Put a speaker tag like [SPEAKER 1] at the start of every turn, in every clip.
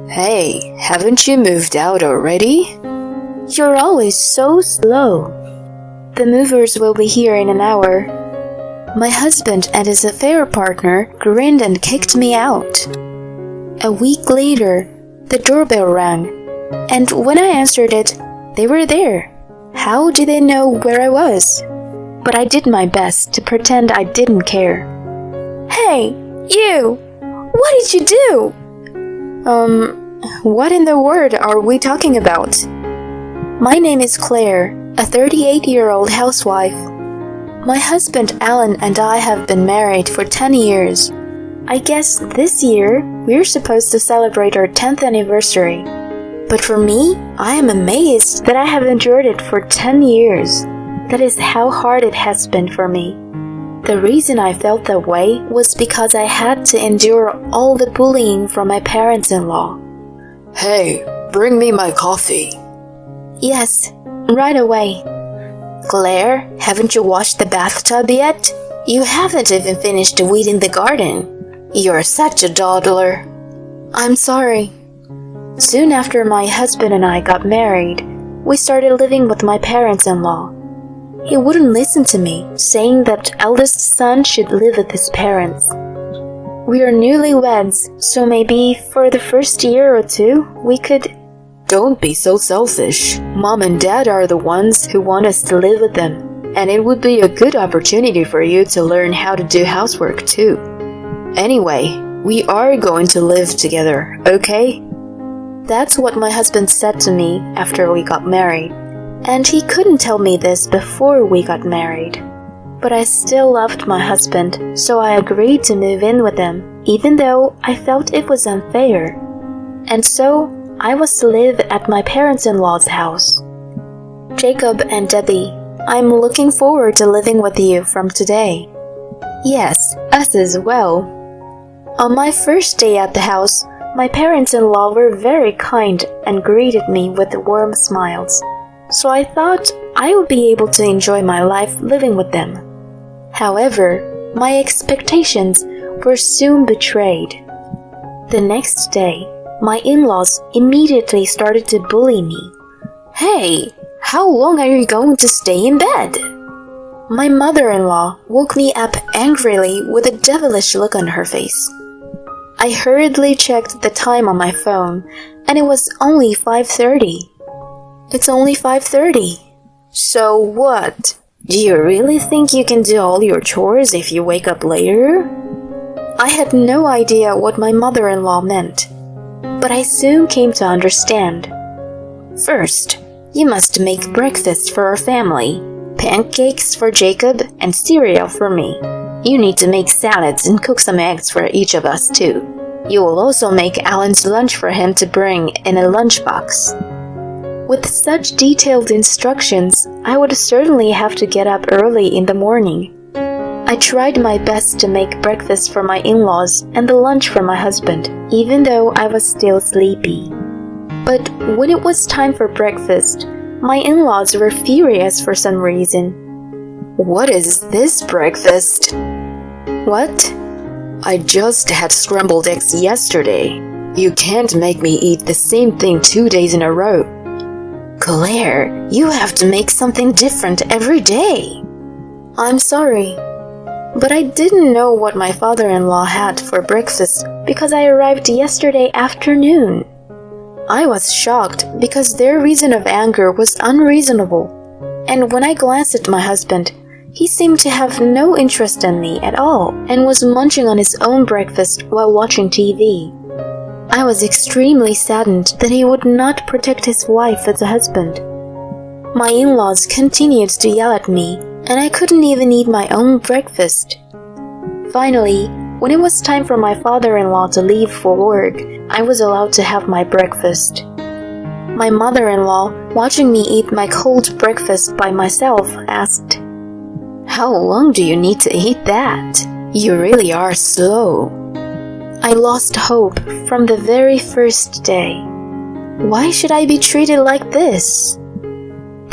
[SPEAKER 1] Hey, haven't you moved out already?
[SPEAKER 2] You're always so slow. The movers will be here in an hour. My husband and his affair partner grinned and kicked me out. A week later, the doorbell rang, and when I answered it, they were there. How did they know where I was? But I did my best to pretend I didn't care. Hey, you! What did you do?
[SPEAKER 1] What in the world are we talking about?
[SPEAKER 2] My name is Claire, a 38-year-old housewife. My husband Alan and I have been married for 10 years. I guess this year we're supposed to celebrate our 10th anniversary. But for me, I am amazed that I have endured it for 10 years. That is how hard it has been for me. The reason I felt that way was because I had to endure all the bullying from my parents-in-law.
[SPEAKER 1] Hey, bring me my coffee.
[SPEAKER 2] Yes, right away.
[SPEAKER 1] Claire, haven't you washed the bathtub yet? You haven't even finished weeding the garden. You're such a dawdler.
[SPEAKER 2] I'm sorry. Soon after my husband and I got married, we started living with my parents-in-law. He wouldn't listen to me, saying that eldest son should live with his parents. We are newlyweds, so maybe for the first year or two, we could...
[SPEAKER 1] Don't be so selfish. Mom and Dad are the ones who want us to live with them, and it would be a good opportunity for you to learn how to do housework too. Anyway, we are going to live together, okay?
[SPEAKER 2] That's what my husband said to me after we got married, and he couldn't tell me this before we got married. But I still loved my husband, so I agreed to move in with him, even though I felt it was unfair. And so, I was to live at my parents-in-law's house. Jacob and Debbie, I'm looking forward to living with you from today.
[SPEAKER 1] Yes, us as well.
[SPEAKER 2] On my first day at the house, my parents-in-law were very kind and greeted me with warm smiles. So I thought I would be able to enjoy my life living with them. However, my expectations were soon betrayed. The next day, my in-laws immediately started to bully me.
[SPEAKER 1] Hey, how long are you going to stay in bed?
[SPEAKER 2] My mother-in-law woke me up angrily with a devilish look on her face. I hurriedly checked the time on my phone, and it was only 5:30. It's only 5:30.
[SPEAKER 1] So what? Do you really think you can do all your chores if you wake up later?
[SPEAKER 2] I had no idea what my mother-in-law meant, but I soon came to understand.
[SPEAKER 1] First, you must make breakfast for our family, pancakes for Jacob and cereal for me. You need to make salads and cook some eggs for each of us too. You will also make Alan's lunch for him to bring in a lunchbox.
[SPEAKER 2] With such detailed instructions, I would certainly have to get up early in the morning. I tried my best to make breakfast for my in-laws and the lunch for my husband, even though I was still sleepy. But when it was time for breakfast, my in-laws were furious for some reason.
[SPEAKER 1] What is this breakfast?
[SPEAKER 2] What?
[SPEAKER 1] I just had scrambled eggs yesterday. You can't make me eat the same thing 2 days in a row. Claire, you have to make something different every day.
[SPEAKER 2] I'm sorry, but I didn't know what my father-in-law had for breakfast because I arrived yesterday afternoon. I was shocked because their reason of anger was unreasonable, and when I glanced at my husband, he seemed to have no interest in me at all and was munching on his own breakfast while watching TV. I was extremely saddened that he would not protect his wife as a husband. My in-laws continued to yell at me, and I couldn't even eat my own breakfast. Finally, when it was time for my father-in-law to leave for work, I was allowed to have my breakfast. My mother-in-law, watching me eat my cold breakfast by myself, asked,
[SPEAKER 1] "How long do you need to eat that? You really are slow."
[SPEAKER 2] I lost hope from the very first day. Why should I be treated like this?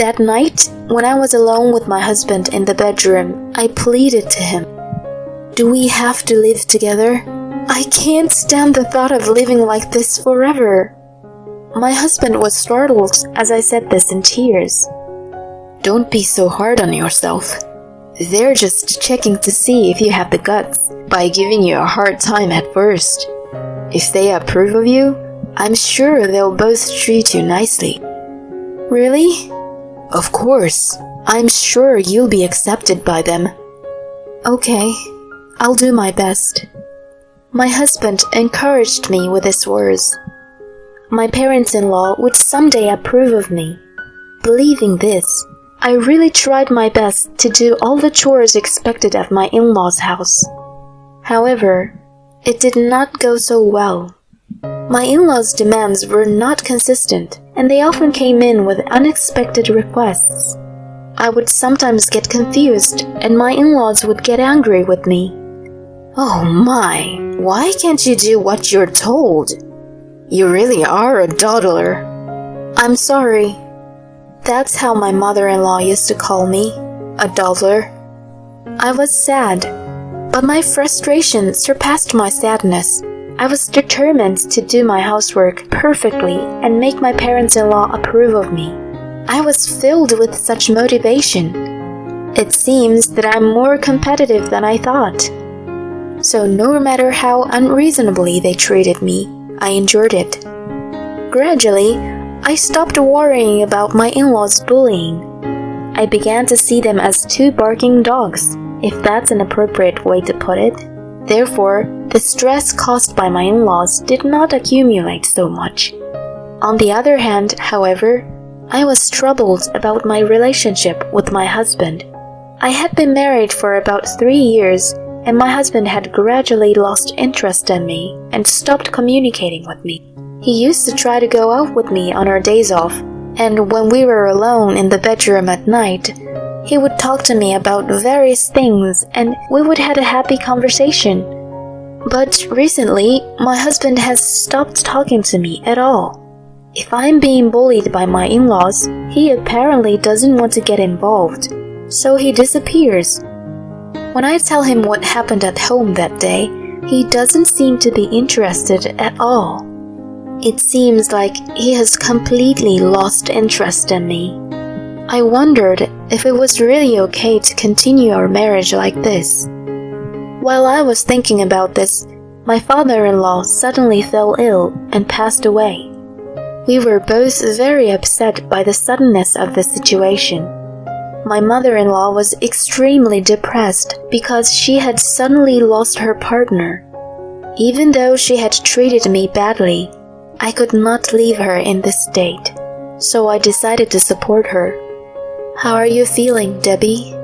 [SPEAKER 2] That night, when I was alone with my husband in the bedroom, I pleaded to him. "Do we have to live together? I can't stand the thought of living like this forever. My husband was startled as I said this in tears.
[SPEAKER 1] Don't be so hard on yourself. They're just checking to see if you have the guts by giving you a hard time at first. If they approve of you, I'm sure they'll both treat you nicely.
[SPEAKER 2] Really?
[SPEAKER 1] Of course. I'm sure you'll be accepted by them.
[SPEAKER 2] Okay, I'll do my best. My husband encouraged me with his words. My parents-in-law would someday approve of me. Believing this, I really tried my best to do all the chores expected at my in-laws' house. However, it did not go so well. My in-laws' demands were not consistent, and they often came in with unexpected requests. I would sometimes get confused, and my in-laws would get angry with me.
[SPEAKER 1] Oh my, why can't you do what you're told? You really are a dawdler.
[SPEAKER 2] I'm sorry. That's how my mother-in-law used to call me, a dawdler. I was sad, but my frustration surpassed my sadness. I was determined to do my housework perfectly and make my parents-in-law approve of me. I was filled with such motivation. It seems that I'm more competitive than I thought. So no matter how unreasonably they treated me, I endured it. Gradually, I stopped worrying about my in-laws' bullying. I began to see them as two barking dogs, if that's an appropriate way to put it. Therefore, the stress caused by my in-laws did not accumulate so much. On the other hand, however, I was troubled about my relationship with my husband. I had been married for about 3 years, and my husband had gradually lost interest in me and stopped communicating with me. He used to try to go out with me on our days off, and when we were alone in the bedroom at night, he would talk to me about various things and we would have a happy conversation. But recently, my husband has stopped talking to me at all. If I'm being bullied by my in-laws, he apparently doesn't want to get involved, so he disappears. When I tell him what happened at home that day, he doesn't seem to be interested at all. It seems like he has completely lost interest in me. I wondered if it was really okay to continue our marriage like this. While I was thinking about this, my father-in-law suddenly fell ill and passed away. We were both very upset by the suddenness of the situation. My mother-in-law was extremely depressed because she had suddenly lost her partner. Even though she had treated me badly, I could not leave her in this state, so I decided to support her. How are you feeling, Debbie?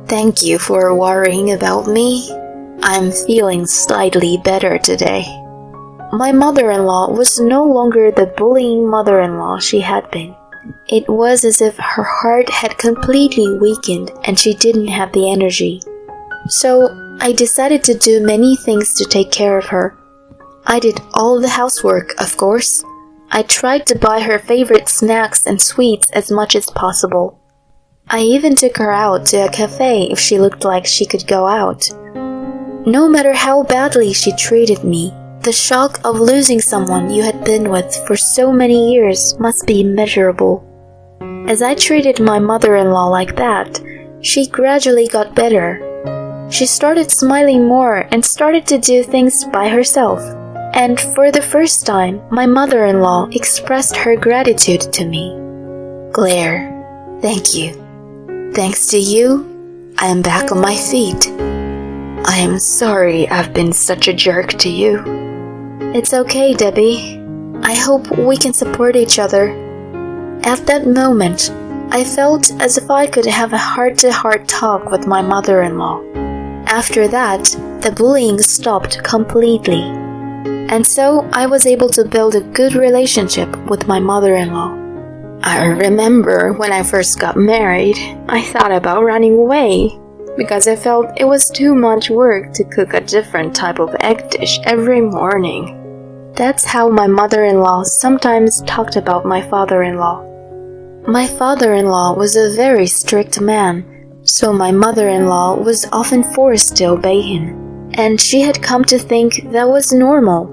[SPEAKER 1] Thank you for worrying about me. I'm feeling slightly better today.
[SPEAKER 2] My mother-in-law was no longer the bullying mother-in-law she had been. It was as if her heart had completely weakened and she didn't have the energy. So I decided to do many things to take care of her. I did all the housework, of course. I tried to buy her favorite snacks and sweets as much as possible. I even took her out to a cafe if she looked like she could go out. No matter how badly she treated me, the shock of losing someone you had been with for so many years must be immeasurable. As I treated my mother-in-law like that, she gradually got better. She started smiling more and started to do things by herself. And for the first time, my mother-in-law expressed her gratitude to me.
[SPEAKER 1] Claire, thank you. Thanks to you, I am back on my feet. I am sorry I've been such a jerk to you.
[SPEAKER 2] It's okay, Debbie. I hope we can support each other. At that moment, I felt as if I could have a heart-to-heart talk with my mother-in-law. After that, the bullying stopped completely. And so I was able to build a good relationship with my mother-in-law.
[SPEAKER 1] I remember when I first got married, I thought about running away because I felt it was too much work to cook a different type of egg dish every morning.
[SPEAKER 2] That's how my mother-in-law sometimes talked about my father-in-law. My father-in-law was a very strict man, so my mother-in-law was often forced to obey him. and she had come to think that was normal.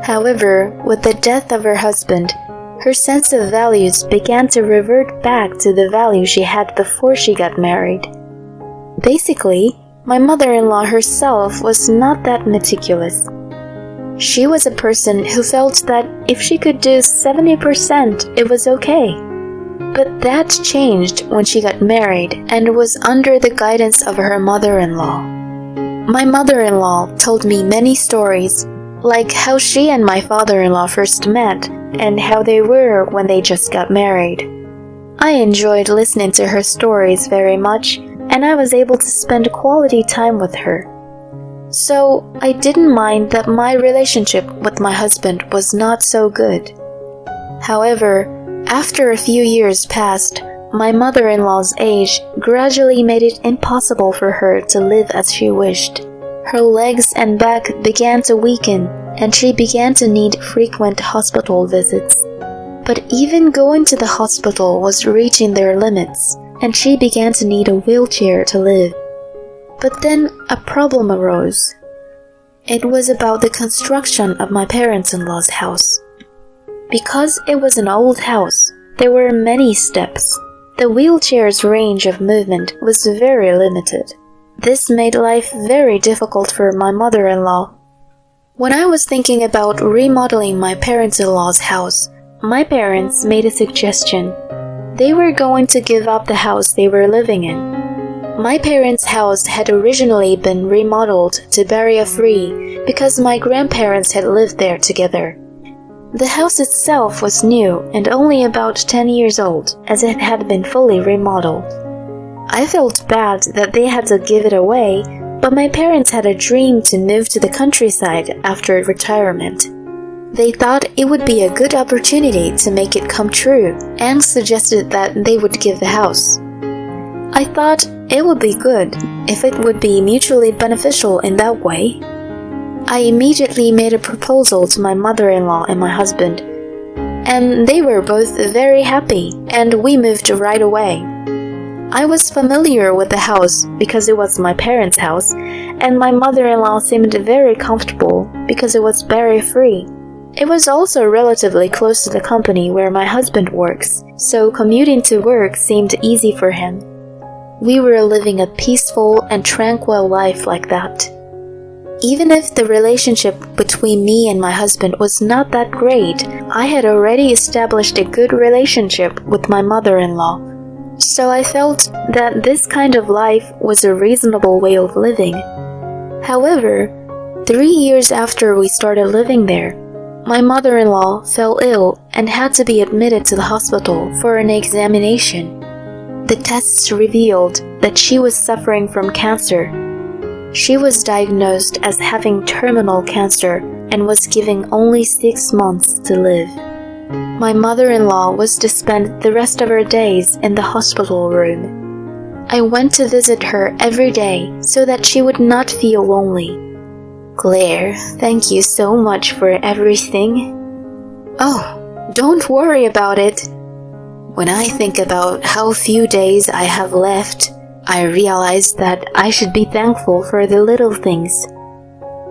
[SPEAKER 2] However, with the death of her husband, her sense of values began to revert back to the value she had before she got married. Basically, my mother-in-law herself was not that meticulous. She was a person who felt that if she could do 70%, it was okay. But that changed when she got married and was under the guidance of her mother-in-law. My mother-in-law told me many stories, like how she and my father-in-law first met and how they were when they just got married. I enjoyed listening to her stories very much, and I was able to spend quality time with her. So I didn't mind that my relationship with my husband was not so good. However, after a few years passed, my mother-in-law's age gradually made it impossible for her to live as she wished. Her legs and back began to weaken, and she began to need frequent hospital visits. But even going to the hospital was reaching their limits, and she began to need a wheelchair to live. But then a problem arose. It was about the construction of my parents-in-law's house. Because it was an old house, there were many steps. The wheelchair's range of movement was very limited. This made life very difficult for my mother-in-law. When I was thinking about remodeling my parents-in-law's house, my parents made a suggestion. They were going to give up the house they were living in. My parents' house had originally been remodeled to barrier-free because my grandparents had lived there together. The house itself was new and only about 10 years old, as it had been fully remodeled. I felt bad that they had to give it away, but my parents had a dream to move to the countryside after retirement. They thought it would be a good opportunity to make it come true and suggested that they would give the house. I thought it would be good if it would be mutually beneficial in that way. I immediately made a proposal to my mother-in-law and my husband, and they were both very happy, and we moved right away. I was familiar with the house because it was my parents' house, and my mother-in-law seemed very comfortable because it was barrier-free. It was also relatively close to the company where my husband works, so commuting to work seemed easy for him. We were living a peaceful and tranquil life like that. Even if the relationship between me and my husband was not that great, I had already established a good relationship with my mother-in-law. So I felt that this kind of life was a reasonable way of living. However, 3 years after we started living there, my mother-in-law fell ill and had to be admitted to the hospital for an examination. The tests revealed that she was suffering from cancer. She was diagnosed as having terminal cancer and was given only 6 months to live. My mother-in-law was to spend the rest of her days in the hospital room. I went to visit her every day so that she would not feel lonely. Claire, thank you so much for everything. Oh, don't worry about it. When I think about how few days I have left, I realize that I should be thankful for the little things.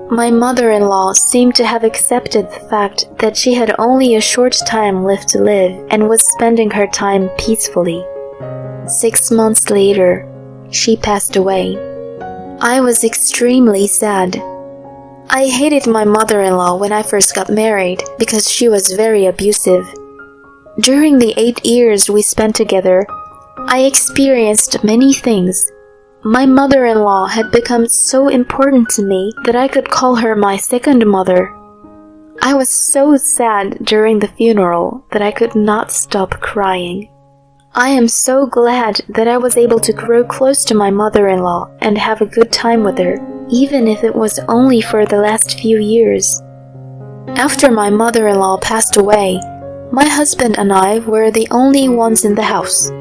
[SPEAKER 2] My mother-in-law seemed to have accepted the fact that she had only a short time left to live and was spending her time peacefully. 6 months later, she passed away. I was extremely sad. I hated my mother-in-law when I first got married because she was very abusive. During the 8 years we spent together, I experienced many things. My mother-in-law had become so important to me that I could call her my second mother. I was so sad during the funeral that I could not stop crying. I am so glad that I was able to grow close to my mother-in-law and have a good time with her, even if it was only for the last few years. After my mother-in-law passed away, my husband and I were the only ones in the house.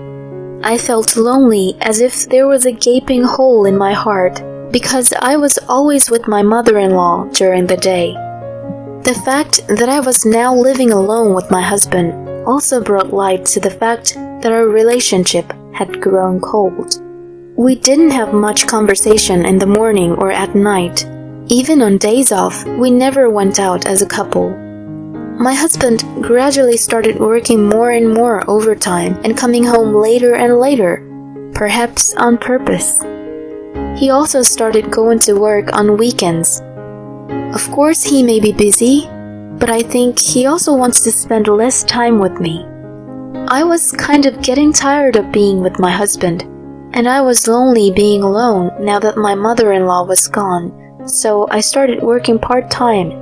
[SPEAKER 2] I felt lonely, as if there was a gaping hole in my heart, because I was always with my mother-in-law during the day. The fact that I was now living alone with my husband also brought light to the fact that our relationship had grown cold. We didn't have much conversation in the morning or at night, Even on days off, we never went out as a couple. My husband gradually started working more and more overtime and coming home later and later, perhaps on purpose. He also started going to work on weekends. Of course, he may be busy, but I think he also wants to spend less time with me. I was kind of getting tired of being with my husband, and I was lonely being alone now that my mother-in-law was gone, so I started working part-time.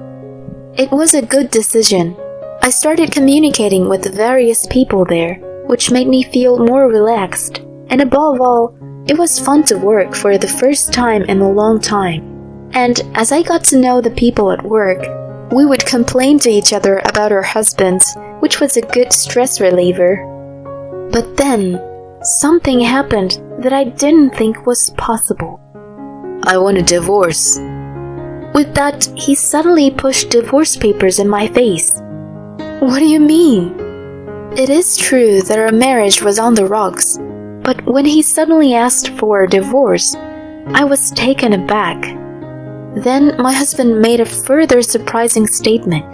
[SPEAKER 2] It was a good decision. I started communicating with various people there, which made me feel more relaxed, and above all, it was fun to work for the first time in a long time. And as I got to know the people at work, we would complain to each other about our husbands, which was a good stress reliever. But then, something happened that I didn't think was possible.
[SPEAKER 1] I want a divorce.
[SPEAKER 2] With that, he suddenly pushed divorce papers in my face. What do you mean? It is true that our marriage was on the rocks, but when he suddenly asked for a divorce, I was taken aback. Then my husband made a further surprising statement.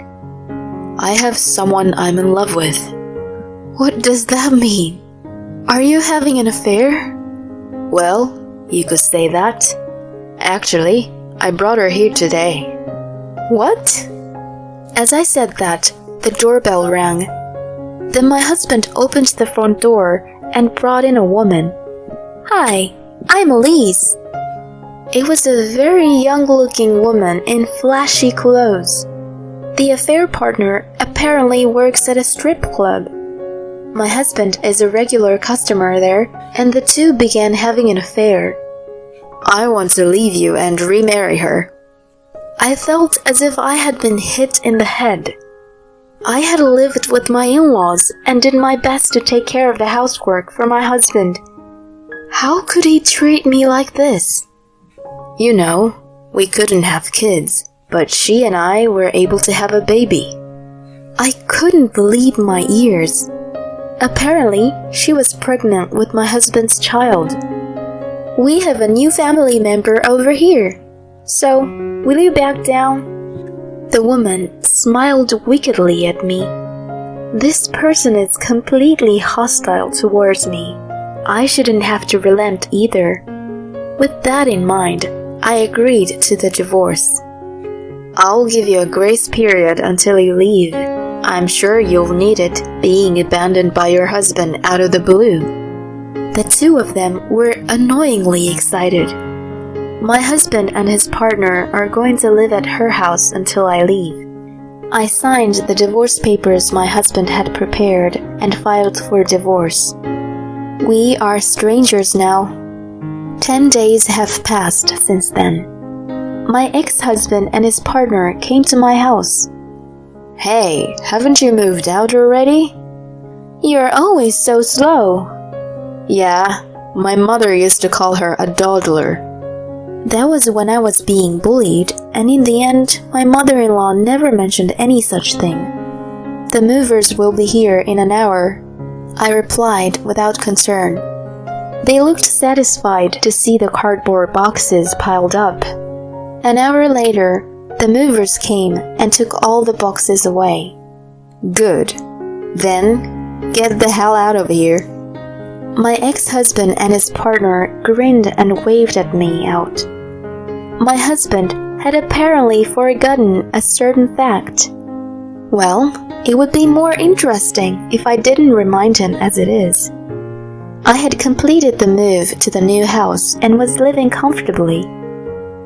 [SPEAKER 1] I have someone I'm in love with.
[SPEAKER 2] What does that mean? Are you having an affair?
[SPEAKER 1] Well, you could say that. Actually, I brought her here today.
[SPEAKER 2] What? As I said that, the doorbell rang. Then my husband opened the front door and brought in a woman. Hi, I'm Elise. It was a very young-looking woman in flashy clothes. The affair partner apparently works at a strip club. My husband is a regular customer there, and the two began having an affair.
[SPEAKER 1] I want to leave you and remarry her.
[SPEAKER 2] I felt as if I had been hit in the head. I had lived with my in-laws and did my best to take care of the housework for my husband. How could he treat me like this?
[SPEAKER 1] You know, we couldn't have kids, but she and I were able to have a baby.
[SPEAKER 2] I couldn't believe my ears. Apparently, she was pregnant with my husband's child. We have a new family member over here. So, will you back down? The woman smiled wickedly at me. This person is completely hostile towards me. I shouldn't have to relent either. With that in mind, I agreed to the divorce.
[SPEAKER 1] I'll give you a grace period until you leave. I'm sure you'll need it, being abandoned by your husband out of the blue.
[SPEAKER 2] The two of them were annoyingly excited. My husband and his partner are going to live at her house until I leave. I signed the divorce papers my husband had prepared and filed for divorce. We are strangers now. 10 days have passed since then. My ex-husband and his partner came to my house.
[SPEAKER 1] Hey, haven't you moved out already?
[SPEAKER 2] You're always so slow.
[SPEAKER 1] Yeah, my mother used to call her a dawdler.
[SPEAKER 2] That was when I was being bullied, and in the end, my mother-in-law never mentioned any such thing. The movers will be here in an hour, I replied without concern. They looked satisfied to see the cardboard boxes piled up. An hour later, the movers came and took all the boxes away.
[SPEAKER 1] Good. Then, get the hell out of here.
[SPEAKER 2] My ex-husband and his partner grinned and waved at me out. My husband had apparently forgotten a certain fact. Well, it would be more interesting if I didn't remind him as it is. I had completed the move to the new house and was living comfortably.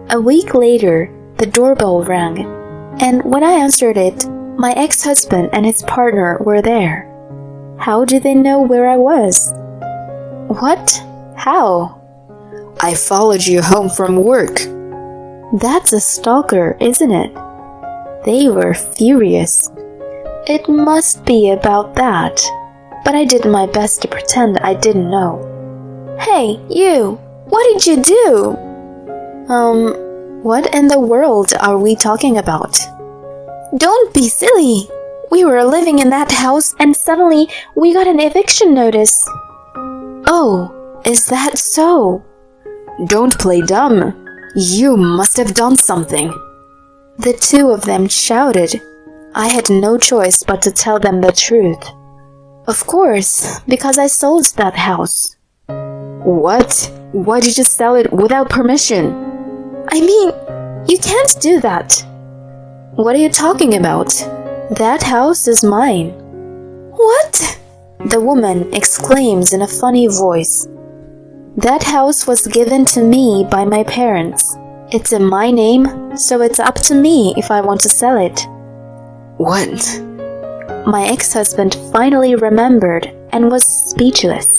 [SPEAKER 2] A week later, the doorbell rang, and when I answered it, my ex-husband and his partner were there. How did they know where I was? What? How?
[SPEAKER 1] I followed you home from work.
[SPEAKER 2] That's a stalker, isn't it? They were furious. It must be about that, but I did my best to pretend I didn't know. Hey, you! What did you do? What in the world are we talking about? Don't be silly! We were living in that house and suddenly we got an eviction notice. Oh, is that so?
[SPEAKER 1] Don't play dumb. You must have done something.
[SPEAKER 2] The two of them shouted. I had no choice but to tell them the truth. Of course, because I sold that house.
[SPEAKER 1] What? Why did you sell it without permission?
[SPEAKER 2] I mean, you can't do that.
[SPEAKER 1] What are you talking about?
[SPEAKER 2] That house is mine. What? The woman exclaims in a funny voice. That house was given to me by my parents. It's in my name, so it's up to me if I want to sell it.
[SPEAKER 1] What?
[SPEAKER 2] My ex-husband finally remembered and was speechless.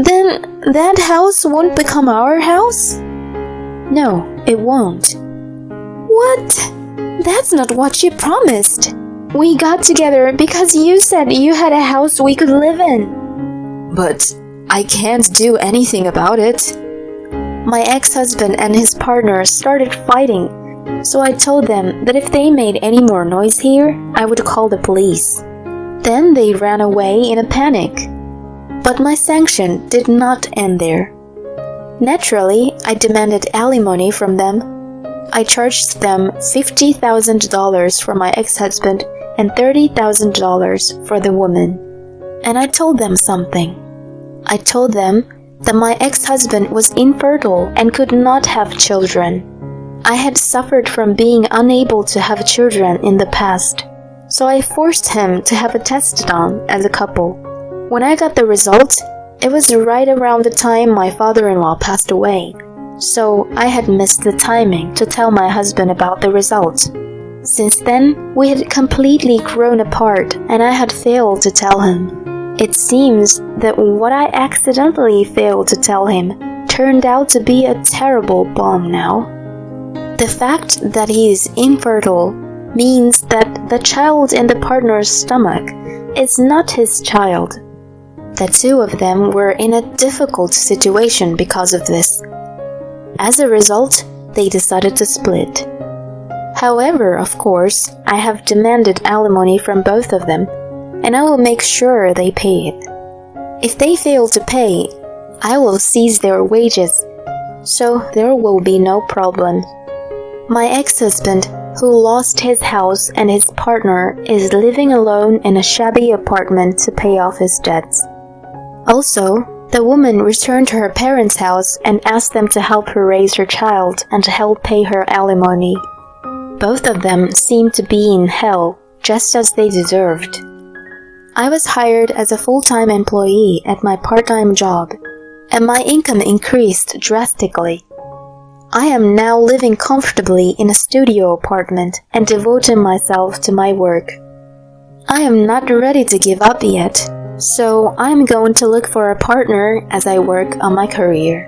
[SPEAKER 2] Then that house won't become our house?
[SPEAKER 1] No, it won't.
[SPEAKER 2] What? That's not what you promised. We got together because you said you had a house we could live in.
[SPEAKER 1] But I can't do anything about it.
[SPEAKER 2] My ex-husband and his partner started fighting, so I told them that if they made any more noise here, I would call the police. Then they ran away in a panic. But my sanction did not end there. Naturally, I demanded alimony from them. I charged them $50,000 for my ex-husband and $30,000 for the woman. And I told them something. I told them that my ex-husband was infertile and could not have children. I had suffered from being unable to have children in the past, so I forced him to have a test done as a couple. When I got the result, it was right around the time my father-in-law passed away, so I had missed the timing to tell my husband about the result. Since then, we had completely grown apart and I had failed to tell him. It seems that what I accidentally failed to tell him turned out to be a terrible bomb now. The fact that he is infertile means that the child in the partner's stomach is not his child. The two of them were in a difficult situation because of this. As a result, they decided to split. However, of course, I have demanded alimony from both of them, and I will make sure they pay it. If they fail to pay, I will seize their wages, so there will be no problem. My ex-husband, who lost his house and his partner, is living alone in a shabby apartment to pay off his debts. Also, the woman returned to her parents' house and asked them to help her raise her child and to help pay her alimony. Both of them seemed to be in hell, just as they deserved. I was hired as a full-time employee at my part-time job, and my income increased drastically. I am now living comfortably in a studio apartment and devoting myself to my work. I am not ready to give up yet, so I am going to look for a partner as I work on my career.